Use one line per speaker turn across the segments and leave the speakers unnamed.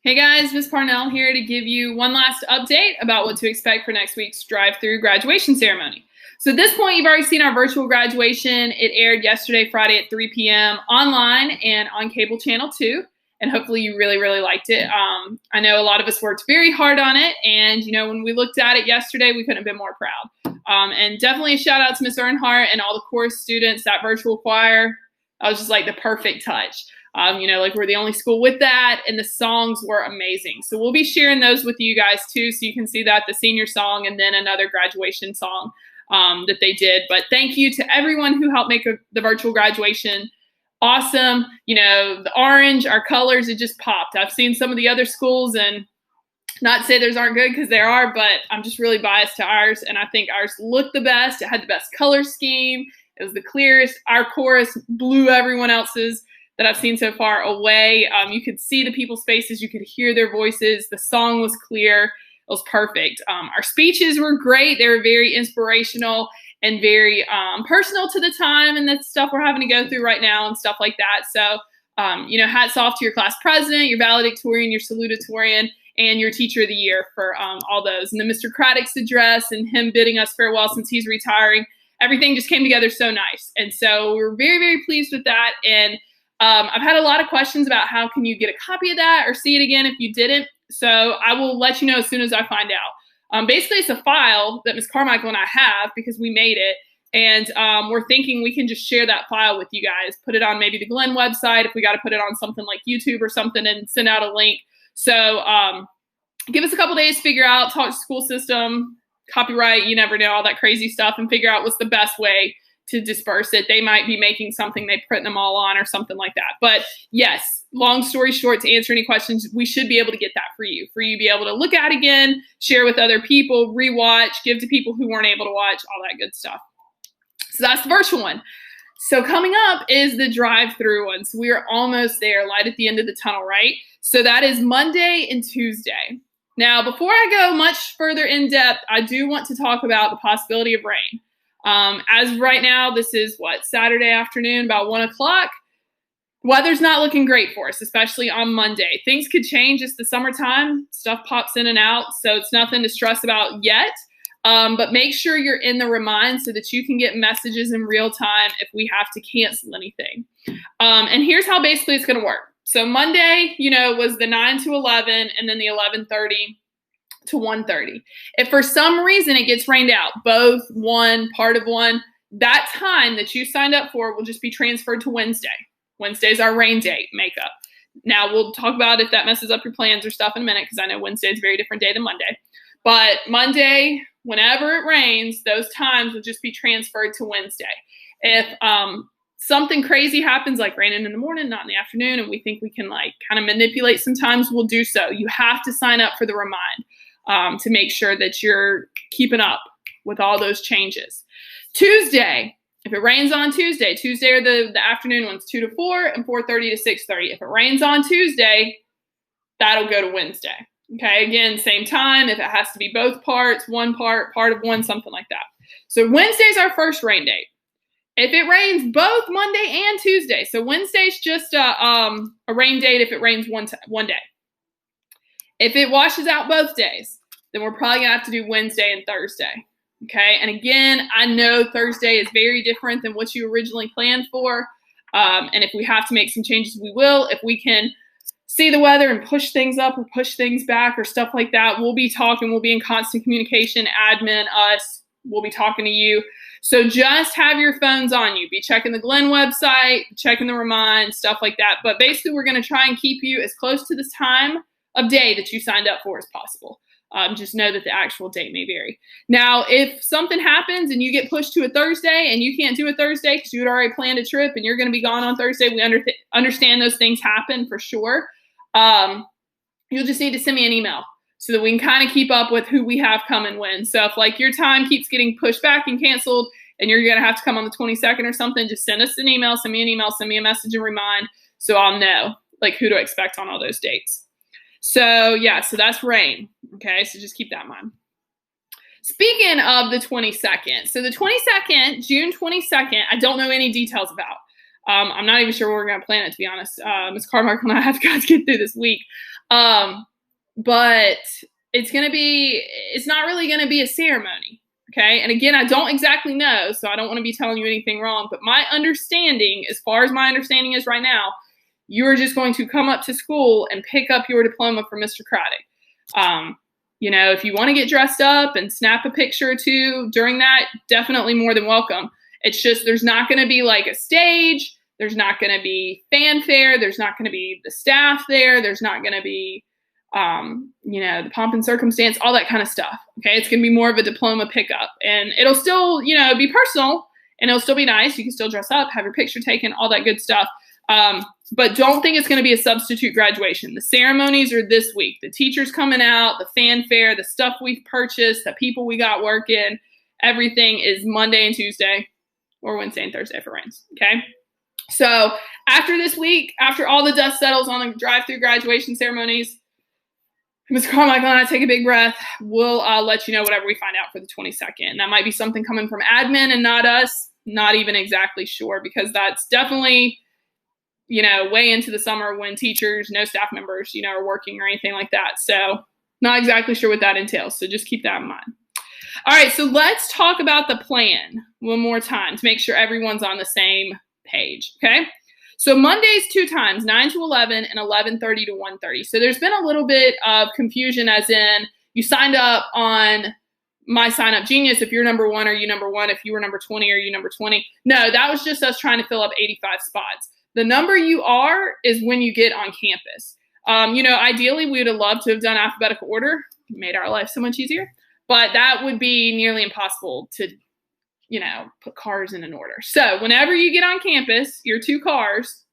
Hey guys, Miss Parnell here to give you one last update about what to expect for next week's drive-through graduation ceremony. So at this point, you've already seen our virtual graduation. It aired yesterday, Friday at 3 p.m. online and on cable channel 2. And hopefully you really liked it. I know a lot of us worked very hard on it. And, when we looked at it yesterday, we couldn't have been more proud. And definitely a shout out to Miss Earnhardt and all the chorus students, that virtual choir. That was just like the perfect touch. We're the only school with that, and the songs were amazing. So we'll be sharing those with you guys too, so you can see that, the senior song and then another graduation song that they did. But thank you to everyone who helped make the virtual graduation awesome. The orange, our colors, it just popped. I've seen some of the other schools, and not to say theirs aren't good, because there are, but I'm just really biased to ours, and I think ours looked the best. It had the best color scheme. It was the clearest. Our chorus blew everyone else's that I've seen so far away. You could see the people's faces. You could hear their voices. The song was clear. It was perfect. Our speeches were great. They were very inspirational and very personal to the time and the stuff we're having to go through right now and stuff like that. So, hats off to your class president, your valedictorian, your salutatorian, and your teacher of the year for all those. And then Mr. Craddock's address and him bidding us farewell since he's retiring. Everything just came together so nice. And so we're very pleased with that. And I've had a lot of questions about how can you get a copy of that or see it again if you didn't. So I will let you know as soon as I find out. Basically, it's a file that Ms. Carmichael and I have because we made it. And we're thinking we can just share that file with you guys, put it on maybe the Glenn website if we got to put it on something like YouTube or something and send out a link. So give us a couple days to figure out, talk to school system, copyright, you never know, all that crazy stuff, and figure out what's the best way to disperse it. They might be making something, they print them all on or something like that. But yes, long story short, to answer any questions, we should be able to get that for you to be able to look at again, share with other people, rewatch, give to people who weren't able to watch, all that good stuff. So that's the virtual one. So coming up is the drive-through one. So we are almost there, light at the end of the tunnel, right? So that is Monday and Tuesday. Now, before I go much further in depth, I do want to talk about the possibility of rain. As of right now, this is Saturday afternoon, about 1 o'clock. Weather's not looking great for us, especially on Monday. Things could change. It's the summertime. Stuff pops in and out, so it's nothing to stress about yet. But make sure you're in the remind so that you can get messages in real time if we have to cancel anything. And here's how basically it's going to work. So Monday, was the 9 to 11 and then the 11:30 to 1:30. If for some reason it gets rained out, both, one, part of one, that time that you signed up for will just be transferred to Wednesday. Wednesday's our rain date makeup. Now we'll talk about if that messes up your plans or stuff in a minute, because I know Wednesday is a very different day than Monday. But Monday, whenever it rains, those times will just be transferred to Wednesday. If something crazy happens, like raining in the morning, not in the afternoon, and we think we can kind of manipulate sometimes, we'll do so. You have to sign up for the remind. To make sure that you're keeping up with all those changes. Tuesday, if it rains on Tuesday are the afternoon ones, 2 to 4 and 4:30 to 6:30. If it rains on Tuesday, that'll go to Wednesday. Okay, again, same time. If it has to be both parts, one part of one, something like that. So Wednesday's our first rain date. If it rains both Monday and Tuesday, so Wednesday's just a rain date if it rains one day. If it washes out both days, then we're probably going to have to do Wednesday and Thursday, okay? And again, I know Thursday is very different than what you originally planned for, and if we have to make some changes, we will. If we can see the weather and push things up or push things back or stuff like that, we'll be talking. We'll be in constant communication, admin, us, we'll be talking to you. So just have your phones on you. Be checking the Glenn website, checking the remind, stuff like that. But basically, we're going to try and keep you as close to this time of day that you signed up for as possible. Just know that the actual date may vary. Now, if something happens and you get pushed to a Thursday and you can't do a Thursday because you had already planned a trip and you're going to be gone on Thursday, we understand those things happen for sure. You'll just need to send me an email so that we can kind of keep up with who we have coming when. So if your time keeps getting pushed back and canceled and you're going to have to come on the 22nd or something, just send us an email, send me a message and remind so I'll know who to expect on all those dates. So yeah, so that's rain. Okay, so just keep that in mind. Speaking of the 22nd, so the 22nd, June 22nd, I don't know any details about. I'm not even sure where we're going to plan it, to be honest. Ms. Carmichael and I have got to get through this week. But it's not really going to be a ceremony. Okay. And again, I don't exactly know, so I don't want to be telling you anything wrong, but my understanding, as far as my understanding is right now, you're just going to come up to school and pick up your diploma from Mr. Craddock. If you want to get dressed up and snap a picture or two during that, definitely more than welcome. It's just, there's not going to be like a stage. There's not going to be fanfare. There's not going to be the staff there. There's not going to be, the pomp and circumstance, all that kind of stuff. Okay. It's going to be more of a diploma pickup, and it'll still, be personal, and it'll still be nice. You can still dress up, have your picture taken, all that good stuff. But don't think it's going to be a substitute graduation. The ceremonies are this week. The teachers coming out, the fanfare, the stuff we've purchased, the people we got working, everything is Monday and Tuesday, or Wednesday and Thursday if it rains. Okay. So after this week, after all the dust settles on the drive-through graduation ceremonies, Ms. Carmichael and I take a big breath. We'll let you know whatever we find out for the 22nd. That might be something coming from admin and not us. Not even exactly sure, because that's definitely, way into the summer when teachers, no staff members, are working or anything like that. So not exactly sure what that entails. So just keep that in mind. All right. So let's talk about the plan one more time to make sure everyone's on the same page. Okay. So Monday's 2 times, 9 to 11 and 11:30 to 1:30. So there's been a little bit of confusion, as in you signed up on My Sign Up Genius. If you're number 1, are you number 1? If you were number 20, are you number 20? No, that was just us trying to fill up 85 spots. The number you are is when you get on campus. Ideally, we would have loved to have done alphabetical order. It made our life so much easier. But that would be nearly impossible to put cars in an order. So whenever you get on campus, your 2 cars,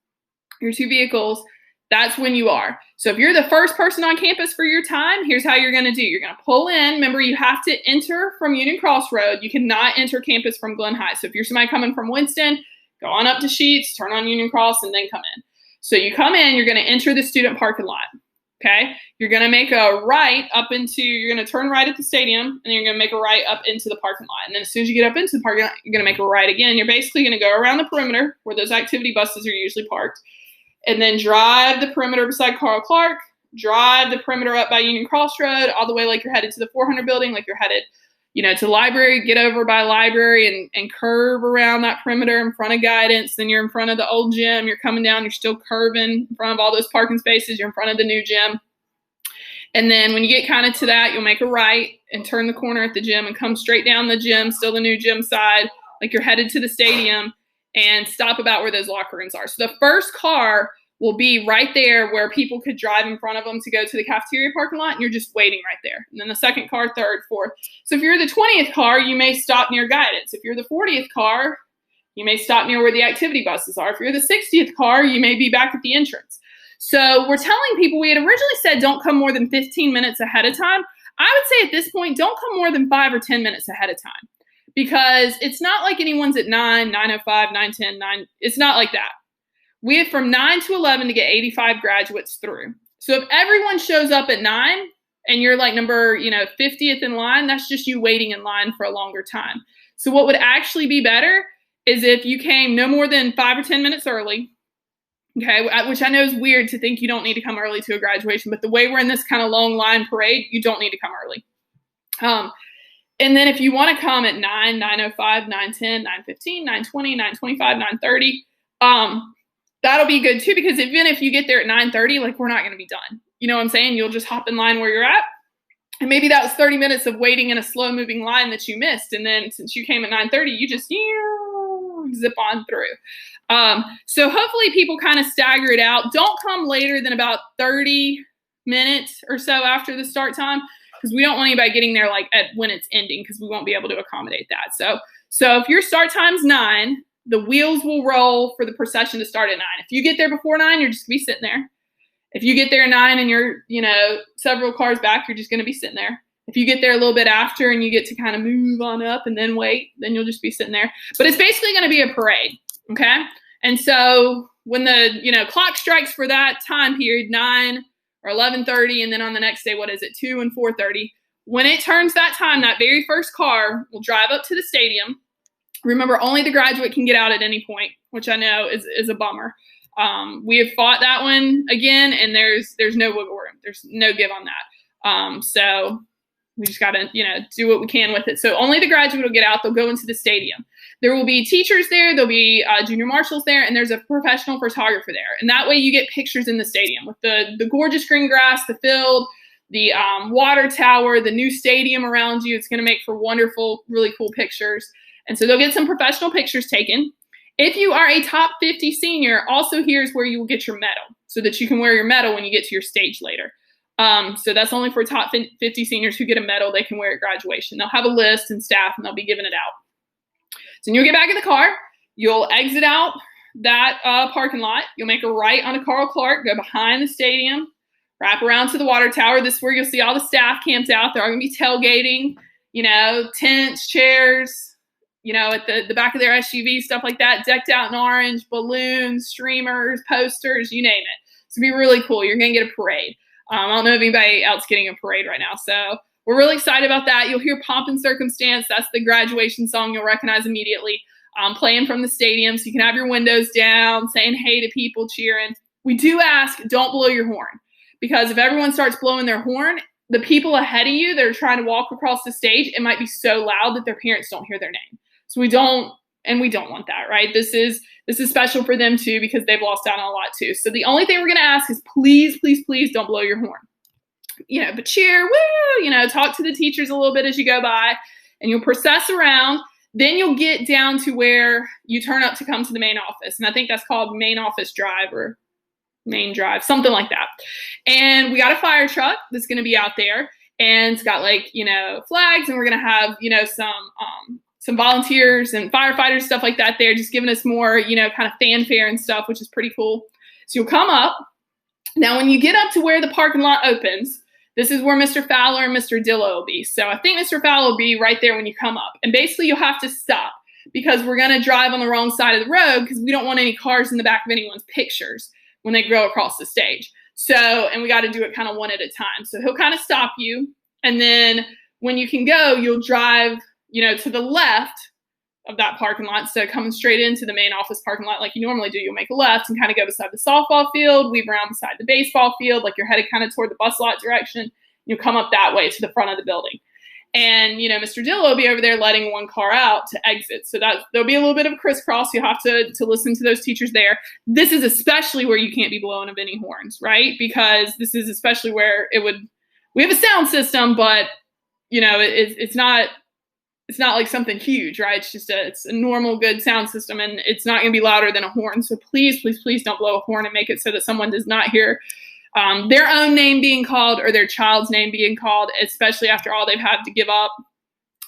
your 2 vehicles, that's when you are. So if you're the first person on campus for your time, here's how you're going to do. You're going to pull in. Remember, you have to enter from Union Cross Road. You cannot enter campus from Glen High. So if you're somebody coming from Winston, go on up to Sheets, turn on Union Cross, and then come in. So you come in, you're going to enter the student parking lot. Okay, you're going to make a right you're going to turn right at the stadium, and then you're going to make a right up into the parking lot. And then as soon as you get up into the parking lot, you're going to make a right again. You're basically going to go around the perimeter where those activity buses are usually parked, and then drive the perimeter beside Carl Clark, drive the perimeter up by Union Cross Road, all the way like you're headed to the 400 building, like you're headed, to the library, get over by library and curve around that perimeter in front of guidance. Then you're in front of the old gym. You're coming down. You're still curving in front of all those parking spaces. You're in front of the new gym. And then when you get kind of to that, you'll make a right and turn the corner at the gym and come straight down the gym, still the new gym side, like you're headed to the stadium, and stop about where those locker rooms are. So the first car will be right there where people could drive in front of them to go to the cafeteria parking lot, and you're just waiting right there. And then the second car, third, fourth. So if you're the 20th car, you may stop near guidance. If you're the 40th car, you may stop near where the activity buses are. If you're the 60th car, you may be back at the entrance. So we're telling people, we had originally said don't come more than 15 minutes ahead of time. I would say at this point, don't come more than 5 or 10 minutes ahead of time, because it's not like anyone's at 9, 9:05, 9:10, 9. It's not like that. We have from 9 to 11 to get 85 graduates through. So if everyone shows up at 9 and you're like number 50th in line, that's just you waiting in line for a longer time. So what would actually be better is if you came no more than 5 or 10 minutes early. Okay, which I know is weird to think you don't need to come early to a graduation, but the way we're in this kind of long line parade, you don't need to come early. And then if you want to come at 9, 9:05, 9:10, 9:15, 9:20, 9:25, 9:30, that'll be good too, because even if you get there at 9:30, like, we're not going to be done. You know what I'm saying? You'll just hop in line where you're at. And maybe that was 30 minutes of waiting in a slow moving line that you missed. And then since you came at 9:30, you just zip on through. So hopefully people kind of stagger it out. Don't come later than about 30 minutes or so after the start time, because we don't want anybody getting there like at when it's ending, because we won't be able to accommodate that. So if your start time's 9, the wheels will roll for the procession to start at 9. If you get there before 9, you're just going to be sitting there. If you get there at 9 and you're, several cars back, you're just going to be sitting there. If you get there a little bit after and you get to kind of move on up and then wait, then you'll just be sitting there. But it's basically going to be a parade, okay? And so when the, clock strikes for that time period, 9 or 11:30, and then on the next day, 2 and 4:30, when it turns that time, that very first car will drive up to the stadium. Remember, only the graduate can get out at any point, which I know is a bummer. We have fought that one again, and there's no wiggle room. There's no give on that. So we just got to, do what we can with it. So only the graduate will get out. They'll go into the stadium. There will be teachers there. There'll be junior marshals there, and there's a professional photographer there. And that way you get pictures in the stadium with the gorgeous green grass, the field, the water tower, the new stadium around you. It's going to make for wonderful, really cool pictures. And so they'll get some professional pictures taken. If you are a top 50 senior, also here's where you will get your medal so that you can wear your medal when you get to your stage later. So that's only for top 50 seniors who get a medal they can wear at graduation. They'll have a list and staff, and they'll be giving it out. So you'll get back in the car. You'll exit out that parking lot. You'll make a right onto Carl Clark, go behind the stadium, wrap around to the water tower. This is where you'll see all the staff camped out. They're all going to be tailgating, tents, chairs, at the back of their SUV, stuff like that, decked out in orange, balloons, streamers, posters, you name it. So it'll be really cool. You're going to get a parade. I don't know if anybody else getting a parade right now. So we're really excited about that. You'll hear Pomp and Circumstance. That's the graduation song you'll recognize immediately, playing from the stadium. So you can have your windows down, saying hey to people, cheering. We do ask, don't blow your horn, because if everyone starts blowing their horn, the people ahead of you that are trying to walk across the stage, it might be so loud that their parents don't hear their name. So we don't want that, right? This is special for them too, because they've lost out on a lot too. So the only thing we're going to ask is please, please, please don't blow your horn. But cheer, woo, talk to the teachers a little bit as you go by, and you'll process around. Then you'll get down to where you turn up to come to the main office. And I think that's called Main Office Drive or Main Drive, something like that. And we got a fire truck that's going to be out there, and it's got flags, and we're going to have, some volunteers and firefighters, stuff like that there, just giving us more, kind of fanfare and stuff, which is pretty cool. So you'll come up. Now, when you get up to where the parking lot opens, this is where Mr. Fowler and Mr. Dillo will be. So I think Mr. Fowler will be right there when you come up. And basically you'll have to stop, because we're going to drive on the wrong side of the road, because we don't want any cars in the back of anyone's pictures when they go across the stage. So, and we got to do it kind of one at a time. So he'll kind of stop you. And then when you can go, you'll drive to the left of that parking lot. So coming straight into the main office parking lot like you normally do, you'll make a left and kind of go beside the softball field, weave around beside the baseball field, like you're headed kind of toward the bus lot direction. You'll come up that way to the front of the building. And, Mr. Dillo will be over there letting one car out to exit. So there'll be a little bit of a crisscross. You'll have to listen to those teachers there. This is especially where you can't be blowing of any horns, right? Because this is especially where we have a sound system, but, it's not like something huge, right? It's just it's a normal, good sound system, and it's not going to be louder than a horn. So please, please, please don't blow a horn, and make it so that someone does not hear their own name being called or their child's name being called, especially after all they've had to give up.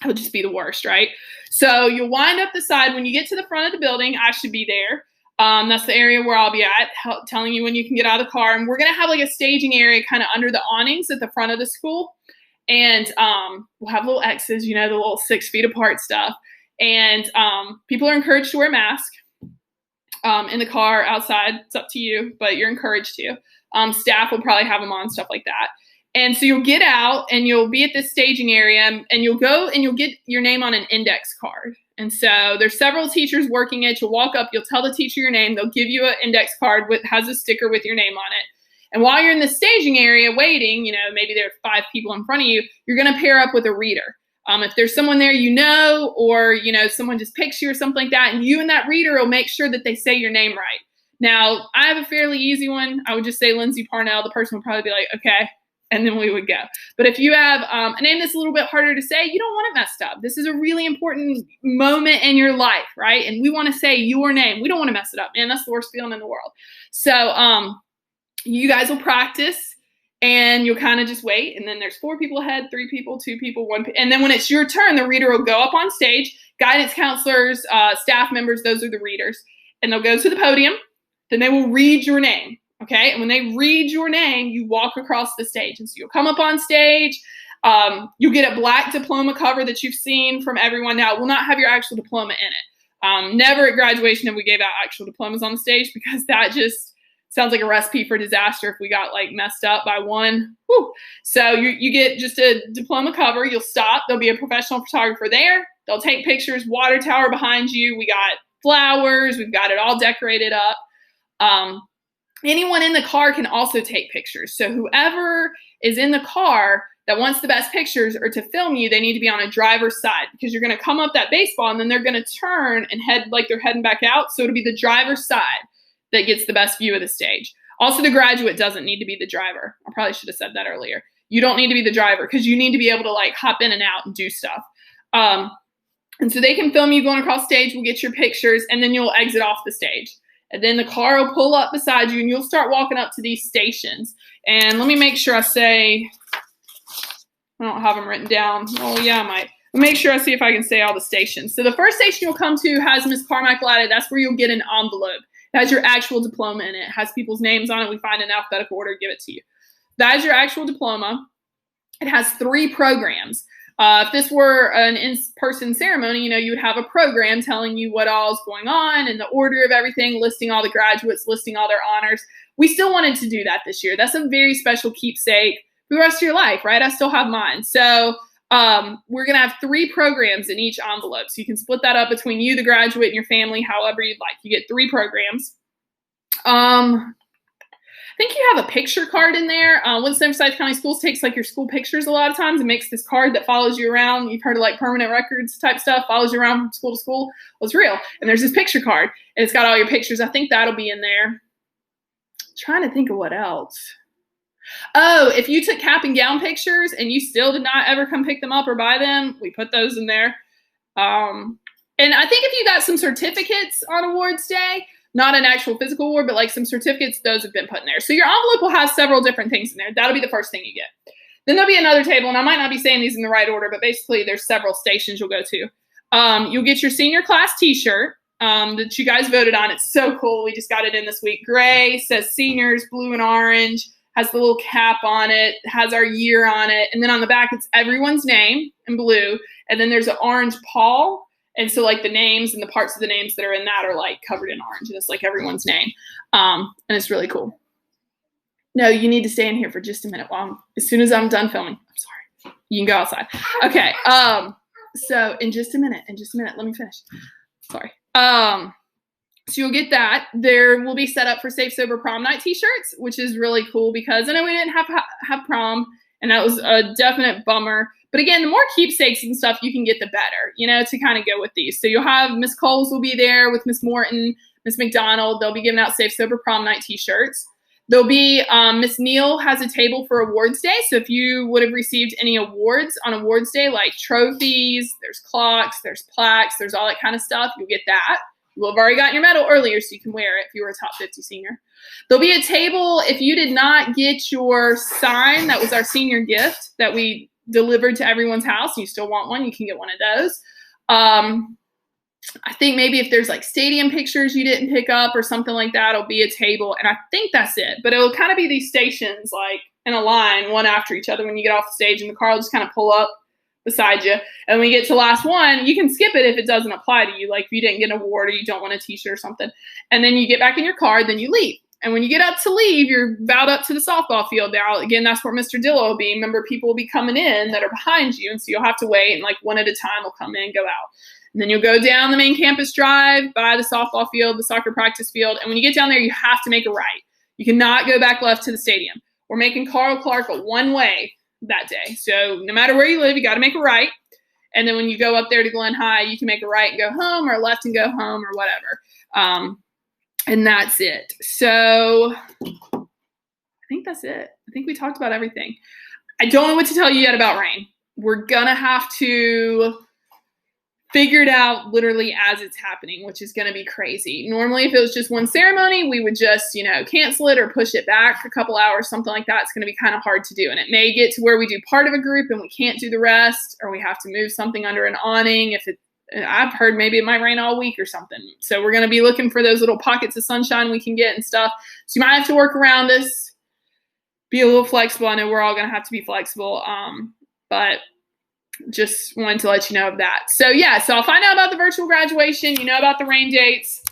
It would just be the worst, right? So you'll wind up the side. When you get to the front of the building, I should be there. That's the area where I'll be at, telling you when you can get out of the car. And we're going to have like a staging area kind of under the awnings at the front of the school. And we'll have little X's, the little 6 feet apart stuff. And people are encouraged to wear a mask in the car, outside. It's up to you, but you're encouraged to. Staff will probably have them on, stuff like that. And so you'll get out and you'll be at this staging area, and you'll go and you'll get your name on an index card. And so there's several teachers working it. You'll walk up, you'll tell the teacher your name. They'll give you an index card has a sticker with your name on it. And while you're in the staging area waiting, maybe there are 5 people in front of you, you're going to pair up with a reader. If there's someone there or, someone just picks you or something like that, and you and that reader will make sure that they say your name right. Now, I have a fairly easy one. I would just say Lindsay Parnell. The person would probably be like, okay, and then we would go. But if you have a name that's a little bit harder to say, you don't want it messed up. This is a really important moment in your life, right? And we want to say your name. We don't want to mess it up, man. That's the worst feeling in the world. So you guys will practice, and you'll kind of just wait. And then there's 4 people ahead, 3 people, 2 people, 1. And then when it's your turn, the reader will go up on stage. Guidance counselors, staff members, those are the readers. And they'll go to the podium. Then they will read your name. Okay. And when they read your name, you walk across the stage. And so you'll come up on stage. You'll get a black diploma cover that you've seen from everyone. Now, it will not have your actual diploma in it. Never at graduation have we gave out actual diplomas on the stage, because that just sounds like a recipe for disaster if we got messed up by one. Whew. So you get just a diploma cover. You'll stop. There'll be a professional photographer there. They'll take pictures, water tower behind you. We got flowers. We've got it all decorated up. Anyone in the car can also take pictures. So whoever is in the car that wants the best pictures or to film you, they need to be on a driver's side, because you're going to come up that baseball and then they're going to turn and head like they're heading back out. So it'll be the driver's side that gets the best view of the stage. Also, the graduate doesn't need to be the driver. I probably should have said that earlier. You don't need to be the driver, because you need to be able to like hop in and out and do stuff. And so they can film you going across stage. We'll get your pictures, and then you'll exit off the stage. And then the car will pull up beside you, and you'll start walking up to these stations. And let me make sure I say, I don't have them written down. Oh, yeah, I might. I'll make sure I see if I can say all the stations. So the first station you'll come to has Miss Carmichael at it. That's where you'll get an envelope. It has your actual diploma in it. It has people's names on it. We find in alphabetical order, give it to you. That is your actual diploma. It has 3 programs. If this were an in-person ceremony, you would have a program telling you what all is going on and the order of everything, listing all the graduates, listing all their honors. We still wanted to do that this year. That's a very special keepsake for the rest of your life, right? I still have mine. So we're going to have 3 programs in each envelope. So you can split that up between you, the graduate, and your family, however you'd like. You get 3 programs. I think you have a picture card in there. Winston Forsyth County Schools takes like your school pictures a lot of times and makes this card that follows you around. You've heard of like permanent records type stuff, follows you around from school to school. Well, it's real. And there's this picture card, and it's got all your pictures. I think that'll be in there. I'm trying to think of what else. Oh, if you took cap and gown pictures and you still did not ever come pick them up or buy them, we put those in there. And I think if you got some certificates on awards day, not an actual physical award, but like some certificates, those have been put in there. So your envelope will have several different things in there. That'll be the first thing you get. Then there'll be another table, and I might not be saying these in the right order, but basically there's several stations you'll go to. You'll get your senior class t-shirt that you guys voted on. It's so cool. We just got it in this week. Gray, says seniors, blue and orange, has the little cap on it, has our year on it. And then on the back, it's everyone's name in blue. And then there's an orange pall. And so like the names and the parts of the names that are in that are like covered in orange. And it's like everyone's name. And it's really cool. No, you need to stay in here for just a minute as soon as I'm done filming. I'm sorry. You can go outside. Okay. So in just a minute, let me finish. Sorry. So you'll get that. There will be set up for Safe Sober Prom Night t-shirts, which is really cool because I know we didn't have prom, and that was a definite bummer. But again, the more keepsakes and stuff you can get, the better, to kind of go with these. So you'll have Miss Coles will be there with Miss Morton, Miss McDonald. They'll be giving out Safe Sober Prom Night t-shirts. There'll be Miss Neal has a table for awards day. So if you would have received any awards on awards day, like trophies, there's clocks, there's plaques, there's all that kind of stuff, you'll get that. You will have already gotten your medal earlier, so you can wear it if you were a top 50 senior. There'll be a table if you did not get your sign. That was our senior gift that we delivered to everyone's house, and you still want one, you can get one of those. I think maybe if there's like stadium pictures you didn't pick up or something like that, it'll be a table. And I think that's it. But it'll kind of be these stations like in a line, one after each other when you get off the stage, and the car will just kind of pull up beside you. And when you get to the last one, you can skip it if it doesn't apply to you. Like if you didn't get an award or you don't want a t-shirt or something. And then you get back in your car, then you leave. And when you get up to leave, you're bowed up to the softball field. Now, again, that's where Mr. Dillo will be. Remember, people will be coming in that are behind you. And so you'll have to wait, and like one at a time will come in, go out. And then you'll go down the main campus drive by the softball field, the soccer practice field. And when you get down there, you have to make a right. You cannot go back left to the stadium. We're making Carl Clark a one-way that day. So no matter where you live, you got to make a right. And then when you go up there to Glen High, you can make a right and go home, or a left and go home, or whatever. And that's it. So I think that's it. I think we talked about everything. I don't know what to tell you yet about rain. We're going to have to figure it out literally as it's happening, which is going to be crazy. Normally, if it was just one ceremony, we would just, cancel it or push it back a couple hours, something like that. It's going to be kind of hard to do. And it may get to where we do part of a group and we can't do the rest, or we have to move something under an awning. I've heard maybe it might rain all week or something. So we're going to be looking for those little pockets of sunshine we can get and stuff. So you might have to work around this, be a little flexible. I know we're all going to have to be flexible, but just wanted to let you know of that. So yeah, so I'll find out about the virtual graduation, about the rain dates.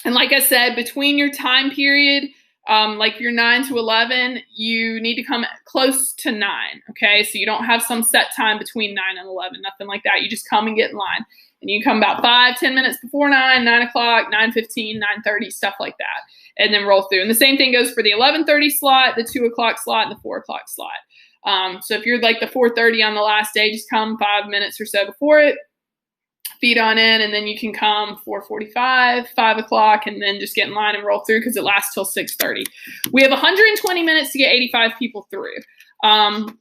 And like I said, between your time period, Like if you're 9 to 11, you need to come close to 9, okay? So you don't have some set time between 9 and 11, nothing like that. You just come and get in line. And you come about 5-10 minutes before 9, 9 o'clock, 9:15, 9:30, stuff like that, and then roll through. And the same thing goes for the 11:30 slot, the 2 o'clock slot, and the 4 o'clock slot. So if you're like the 4:30 on the last day, just come 5 minutes or so before it, feet on in, and then you can come 4:45, 5 o'clock, and then just get in line and roll through because it lasts till 6:30. We have 120 minutes to get 85 people through,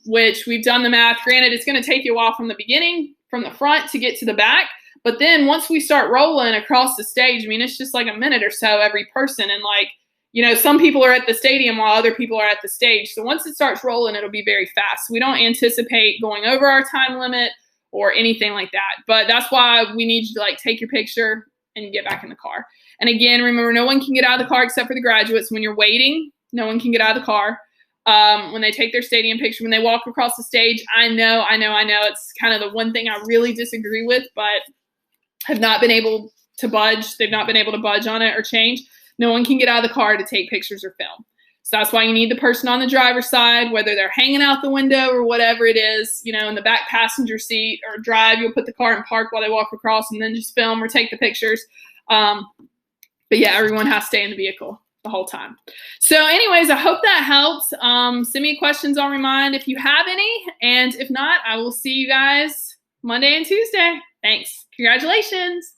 which we've done the math. Granted, it's going to take you a while from the beginning, from the front to get to the back. But then once we start rolling across the stage, I mean, it's just like a minute or so every person. And like, you know, some people are at the stadium while other people are at the stage. So once it starts rolling, it'll be very fast. We don't anticipate going over our time limit or anything like that. But that's why we need you to like take your picture and get back in the car. And again, remember, no one can get out of the car except for the graduates. When you're waiting, no one can get out of the car. When they take their stadium picture, when they walk across the stage, I know. It's kind of the one thing I really disagree with, but have not been able to budge. They've not been able to budge on it or change. No one can get out of the car to take pictures or film. So that's why you need the person on the driver's side, whether they're hanging out the window or whatever it is, you know, in the back passenger seat or drive. You'll put the car in park while they walk across and then just film or take the pictures. But yeah, everyone has to stay in the vehicle the whole time. So anyways, I hope that helps. Send me questions on Remind if you have any. And if not, I will see you guys Monday and Tuesday. Thanks. Congratulations.